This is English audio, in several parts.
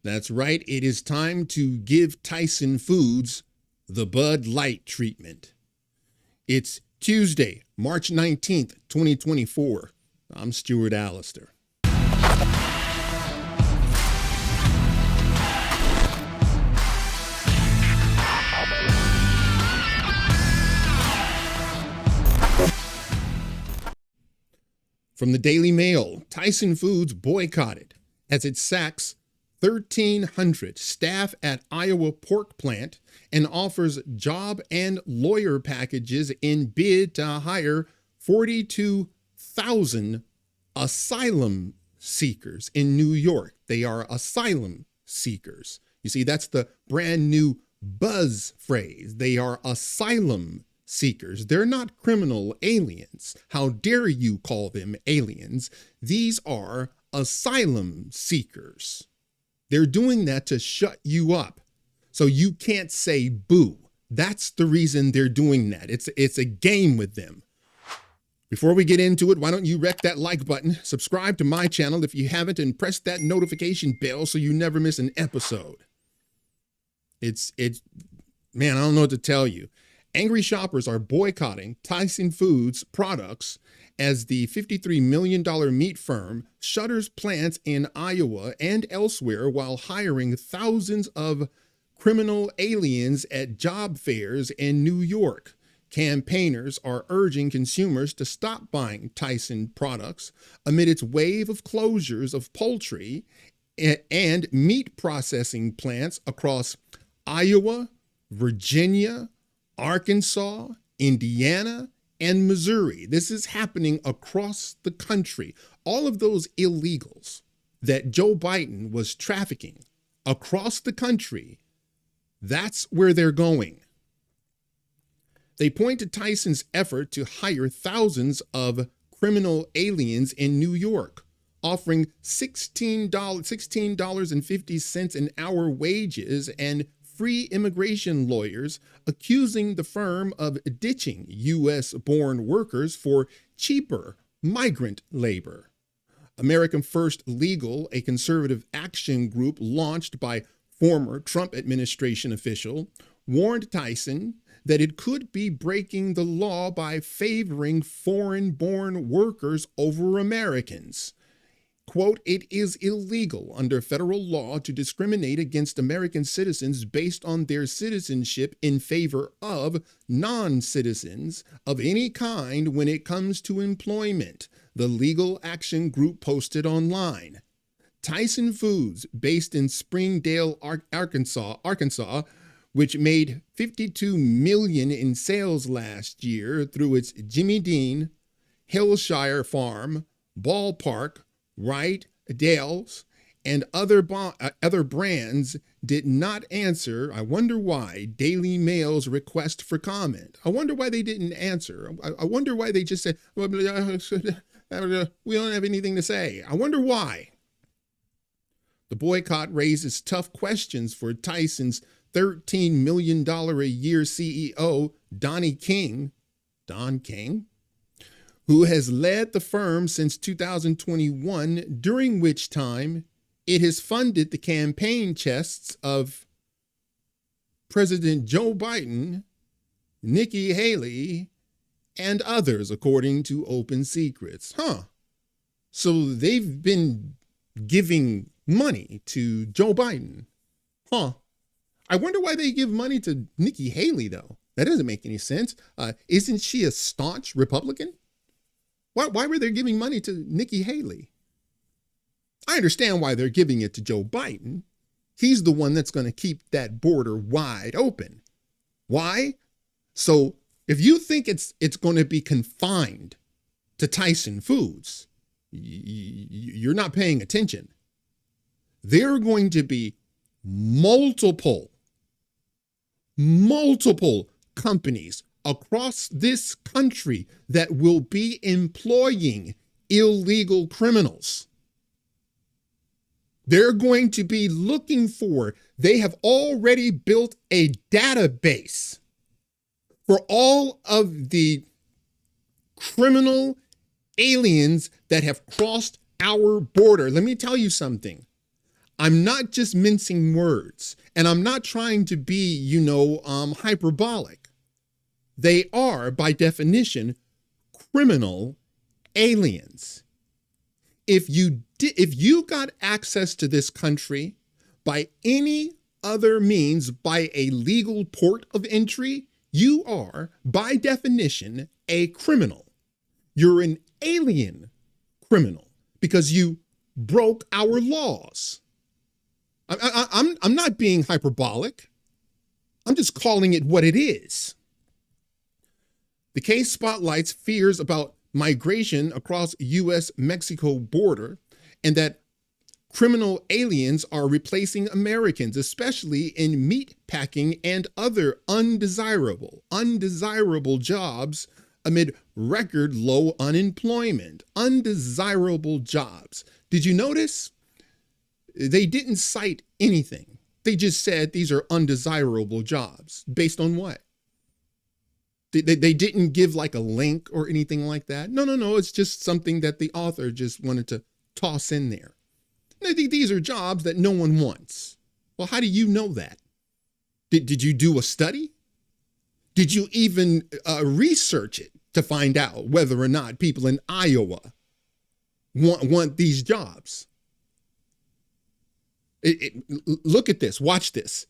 That's right. It is time to give Tyson Foods the Bud Light treatment. It's Tuesday, March 19th, 2024. I'm Stuart Allister. From the Daily Mail, Tyson Foods boycotted as it sacks 1,300 staff at Iowa pork plant and offers job and lawyer packages in bid to hire 42,000 asylum seekers in New York. They are asylum seekers. You see, that's the brand new buzz phrase. They are asylum seekers. They're not criminal aliens. How dare you call them aliens? These are asylum seekers. They're doing that to shut you up so you can't say boo. That's the reason they're doing that. It's a game with them. Before we get into it, why don't you wreck that like button, subscribe to my channel if you haven't, and press that notification bell so you never miss an episode. Man, I don't know what to tell you. Angry shoppers are boycotting Tyson Foods products as the $53 million meat firm shutters plants in Iowa and elsewhere while hiring thousands of criminal aliens at job fairs in New York. Campaigners are urging consumers to stop buying Tyson products amid its wave of closures of poultry and meat processing plants across Iowa, Virginia, Arkansas, Indiana, and Missouri. This is happening across the country. All of those illegals that Joe Biden was trafficking across the country, that's where they're going. They point to Tyson's effort to hire thousands of criminal aliens in New York, offering $16.50 an hour wages and free immigration lawyers, accusing the firm of ditching U.S.-born workers for cheaper migrant labor. American First Legal, a conservative action group launched by former Trump administration official, warned Tyson that it could be breaking the law by favoring foreign-born workers over Americans. Quote, "It is illegal under federal law to discriminate against American citizens based on their citizenship in favor of non-citizens of any kind when it comes to employment," the legal action group posted online. Tyson Foods, based in Springdale, Arkansas, which made $52 million in sales last year through its Jimmy Dean, Hillshire Farm, Ballpark, Wright, Dale's, and other brands, did not answer, I wonder why, Daily Mail's request for comment. I wonder why they didn't answer. I wonder why they just said, we don't have anything to say. I wonder why. The boycott raises tough questions for Tyson's $13 million a year CEO, Don King, who has led the firm since 2021, during which time it has funded the campaign chests of President Joe Biden, Nikki Haley, and others, according to Open Secrets. So they've been giving money to Joe Biden. I wonder why they give money to Nikki Haley, though. That doesn't make any sense. Isn't she a staunch Republican? Why were they giving money to Nikki Haley? I understand why they're giving it to Joe Biden. He's the one that's going to keep that border wide open. Why? So if you think it's going to be confined to Tyson Foods, you're not paying attention. There are going to be multiple companies across this country that will be employing illegal criminals. They're going to be looking for, they have already built a database for all of the criminal aliens that have crossed our border. Let me tell you something. I'm not just mincing words, and I'm not trying to be, hyperbolic. They are, by definition, criminal aliens. If you got access to this country by any other means, by a legal port of entry, you are, by definition, a criminal. You're an alien criminal because you broke our laws. I'm not being hyperbolic. I'm just calling it what it is. The case spotlights fears about migration across U.S.-Mexico border and that criminal aliens are replacing Americans, especially in meat packing and other undesirable jobs amid record low unemployment. Undesirable jobs. Did you notice? They didn't cite anything. They just said these are undesirable jobs. Based on what? They didn't give like a link or anything like that. No. It's just something that the author just wanted to toss in there. These are jobs that no one wants. Well, how do you know that? Did you do a study? Did you even research it to find out whether or not people in Iowa want these jobs? Look at this. Watch this.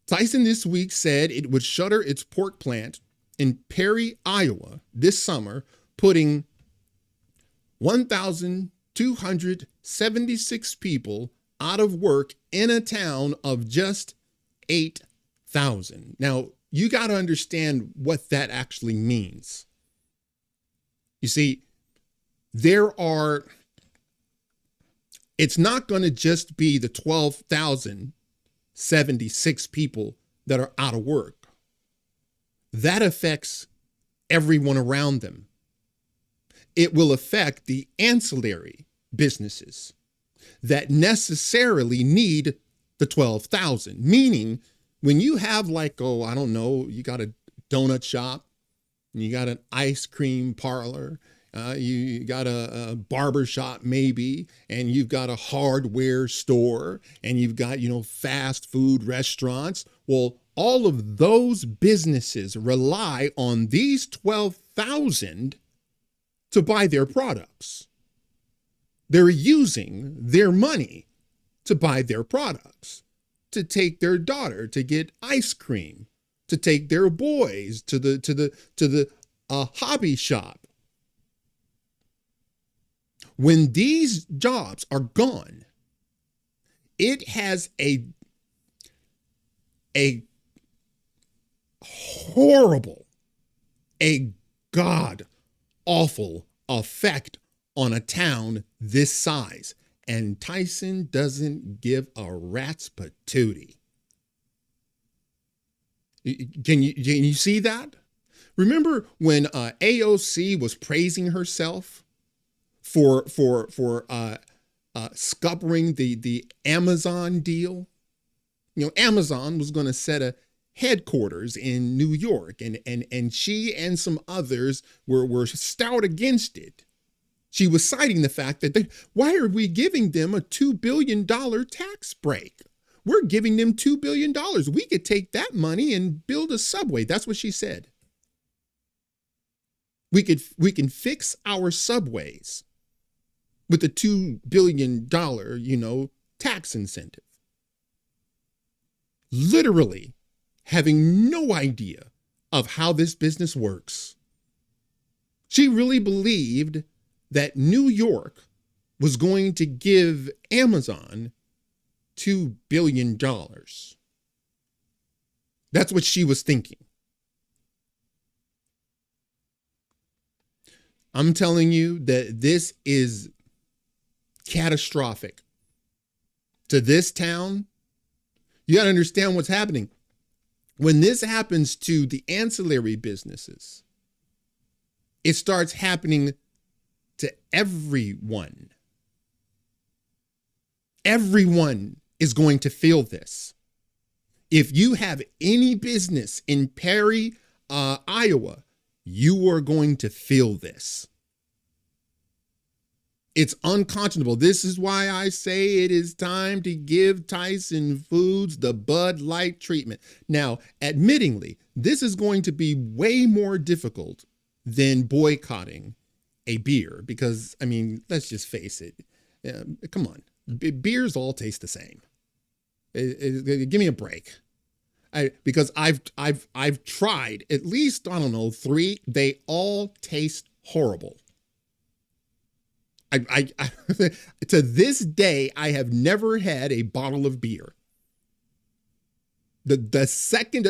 Tyson this week said it would shutter its pork plant in Perry, Iowa this summer, putting 1,276 people out of work in a town of just 8,000. Now, you got to understand what that actually means. You see, it's not going to just be the 12,076 people that are out of work. That affects everyone around them. It will affect the ancillary businesses that necessarily need the 12,000. Meaning, when you have you got a donut shop, you got an ice cream parlor, you got a barber shop maybe, and you've got a hardware store, and you've got, fast food restaurants. Well, all of those businesses rely on these 12,000 to buy their products. They're using their money to buy their products, to take their daughter to get ice cream, to take their boys to the hobby shop. When these jobs are gone, it has a horrible, a god-awful effect on a town this size. And Tyson doesn't give a rat's patootie. Can you see that? Remember when AOC was praising herself for scuppering the Amazon deal? Amazon was going to set a headquarters in New York, and she and some others were stout against it. She was citing the fact that why are we giving them a $2 billion tax break? We're giving them $2 billion. We could take that money and build a subway. That's what she said. We can fix our subways with the $2 billion, tax incentive. Literally having no idea of how this business works. She really believed that New York was going to give Amazon $2 billion. That's what she was thinking. I'm telling you that this is catastrophic to this town. You got to understand what's happening. When this happens to the ancillary businesses, it starts happening to everyone. Everyone is going to feel this. If you have any business in Perry, Iowa, you are going to feel this. It's unconscionable. This is why I say it is time to give Tyson Foods the Bud Light treatment. Now, admittingly, this is going to be way more difficult than boycotting a beer because, I mean, let's just face it. Come on. Beers all taste the same. Give me a break. Because I've tried at least, I don't know, 3. They all taste horrible. I to this day, I have never had a bottle of beer. The second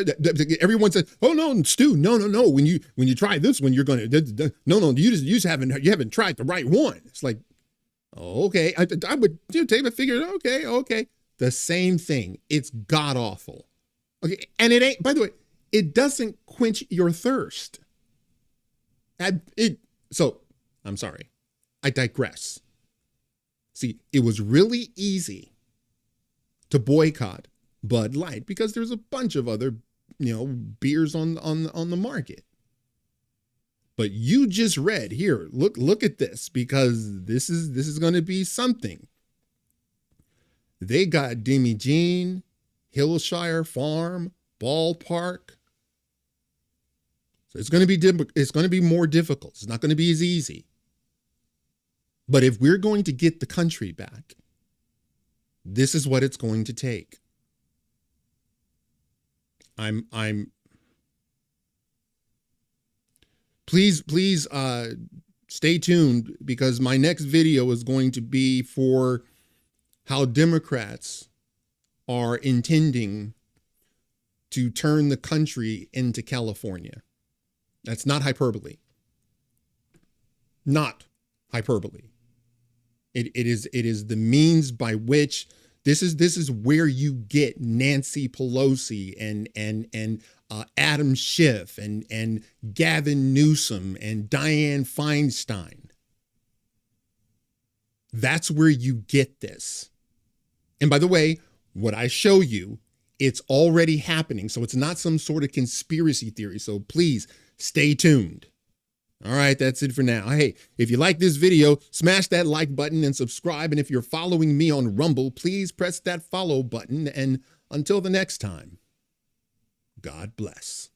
everyone says, "Oh no, Stu, no. When you try this one, you're gonna no. You just haven't tried the right one." It's like, oh, okay. I would take a figure. Okay. The same thing. It's god awful. Okay, and it ain't. By the way, it doesn't quench your thirst. So I'm sorry. I digress. See, it was really easy to boycott Bud Light because there's a bunch of other, beers on the market. But you just read here. Look at this because this is going to be something. They got Demi Jean, Hillshire Farm, Ballpark. So it's going to be more difficult. It's not going to be as easy. But if we're going to get the country back, this is what it's going to take. Please stay tuned because my next video is going to be for how Democrats are intending to turn the country into California. That's not hyperbole. Not hyperbole. It is the means by which this is where you get Nancy Pelosi and Adam Schiff and Gavin Newsom and Dianne Feinstein. That's where you get this. And by the way, what I show you, it's already happening. So it's not some sort of conspiracy theory. So please stay tuned. All right, that's it for now. Hey, if you like this video, smash that like button and subscribe. And if you're following me on Rumble, please press that follow button. And until the next time, God bless.